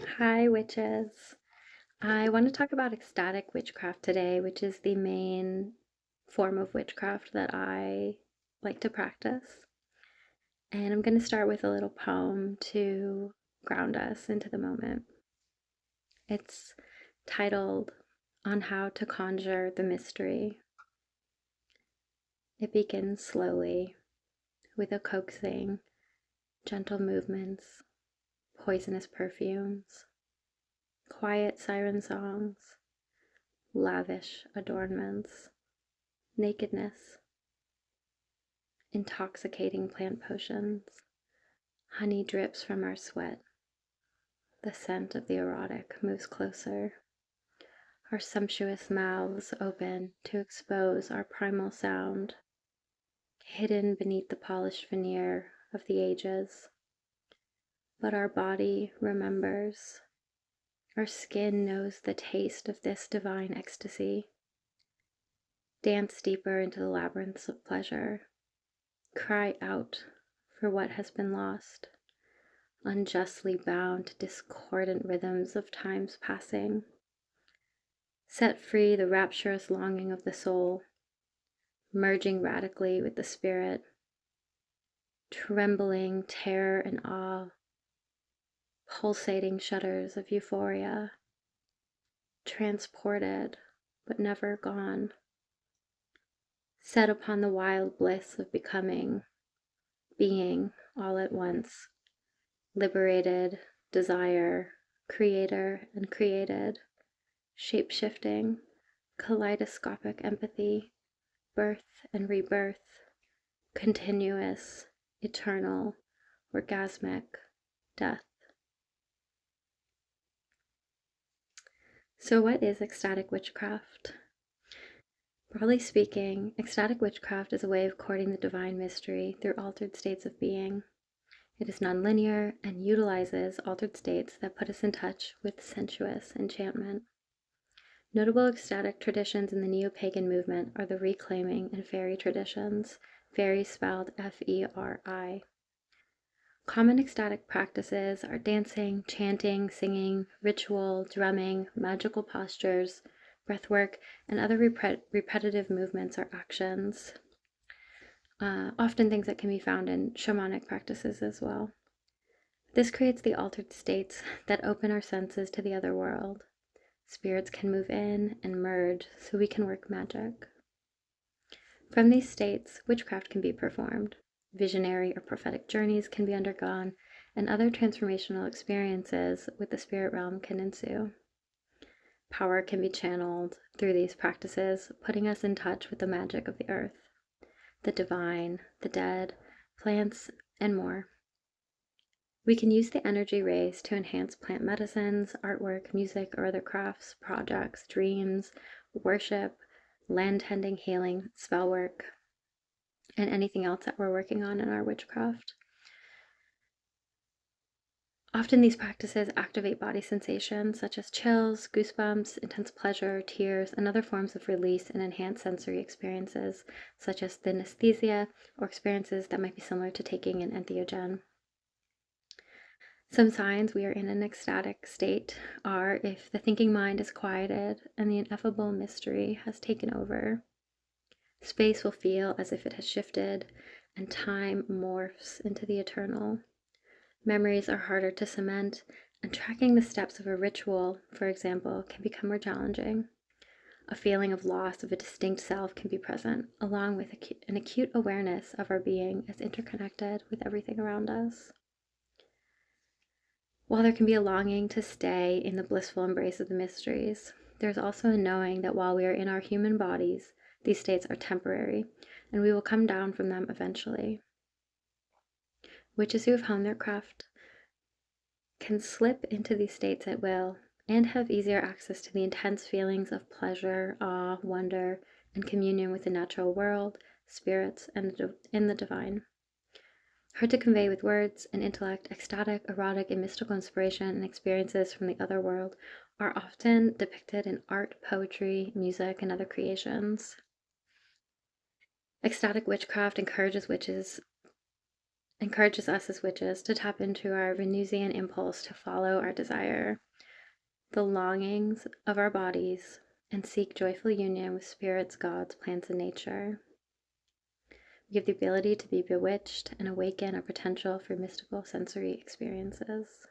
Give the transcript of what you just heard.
Hi, witches. I want to talk about ecstatic witchcraft today, which is the main form of witchcraft that I like to practice. And I'm going to start with a little poem to ground us into the moment. It's titled On How to Conjure the Mystery. It begins slowly with a coaxing, gentle movements, poisonous perfumes, quiet siren songs, lavish adornments, nakedness, intoxicating plant potions, honey drips from our sweat, the scent of the erotic moves closer, our sumptuous mouths open to expose our primal sound, hidden beneath the polished veneer of the ages. But our body remembers, our skin knows the taste of this divine ecstasy. Dance deeper into the labyrinths of pleasure. Cry out for what has been lost, unjustly bound to discordant rhythms of time's passing. Set free the rapturous longing of the soul, merging radically with the spirit, trembling terror and awe, pulsating shudders of euphoria, transported but never gone, set upon the wild bliss of becoming, being all at once, liberated, desire, creator and created, shape-shifting, kaleidoscopic empathy, birth and rebirth, continuous, eternal, orgasmic, death. So what is ecstatic witchcraft? Broadly speaking, ecstatic witchcraft is a way of courting the divine mystery through altered states of being. It is nonlinear and utilizes altered states that put us in touch with sensuous enchantment. Notable ecstatic traditions in the neo-pagan movement are the reclaiming and fairy traditions, fairy spelled F-E-R-I. Common ecstatic practices are dancing, chanting, singing, ritual, drumming, magical postures, breathwork, and other repetitive movements or actions. Often things that can be found in shamanic practices as well. This creates the altered states that open our senses to the other world. Spirits can move in and merge so we can work magic. From these states, witchcraft can be performed. Visionary or prophetic journeys can be undergone, and other transformational experiences with the spirit realm can ensue. Power can be channeled through these practices, putting us in touch with the magic of the earth, the divine, the dead, plants, and more. We can use the energy rays to enhance plant medicines, artwork, music, or other crafts, projects, dreams, worship, land tending, healing, spell work, and anything else that we're working on in our witchcraft. Often these practices activate body sensations such as chills, goosebumps, intense pleasure, tears, and other forms of release and enhance sensory experiences such as synesthesia or experiences that might be similar to taking an entheogen. Some signs we are in an ecstatic state are if the thinking mind is quieted and the ineffable mystery has taken over. Space will feel as if it has shifted, and time morphs into the eternal. Memories are harder to cement, and tracking the steps of a ritual, for example, can become more challenging. A feeling of loss of a distinct self can be present, along with an acute awareness of our being as interconnected with everything around us. While there can be a longing to stay in the blissful embrace of the mysteries, there's also a knowing that while we are in our human bodies, these states are temporary, and we will come down from them eventually. Witches who have honed their craft can slip into these states at will and have easier access to the intense feelings of pleasure, awe, wonder, and communion with the natural world, spirits, and the divine. Hard to convey with words and intellect, ecstatic, erotic, and mystical inspiration and experiences from the other world are often depicted in art, poetry, music, and other creations. Ecstatic witchcraft encourages witches encourages us as witches to tap into our Venusian impulse to follow our desire, the longings of our bodies, and seek joyful union with spirits, gods, plants, and nature. We have the ability to be bewitched and awaken a potential for mystical sensory experiences.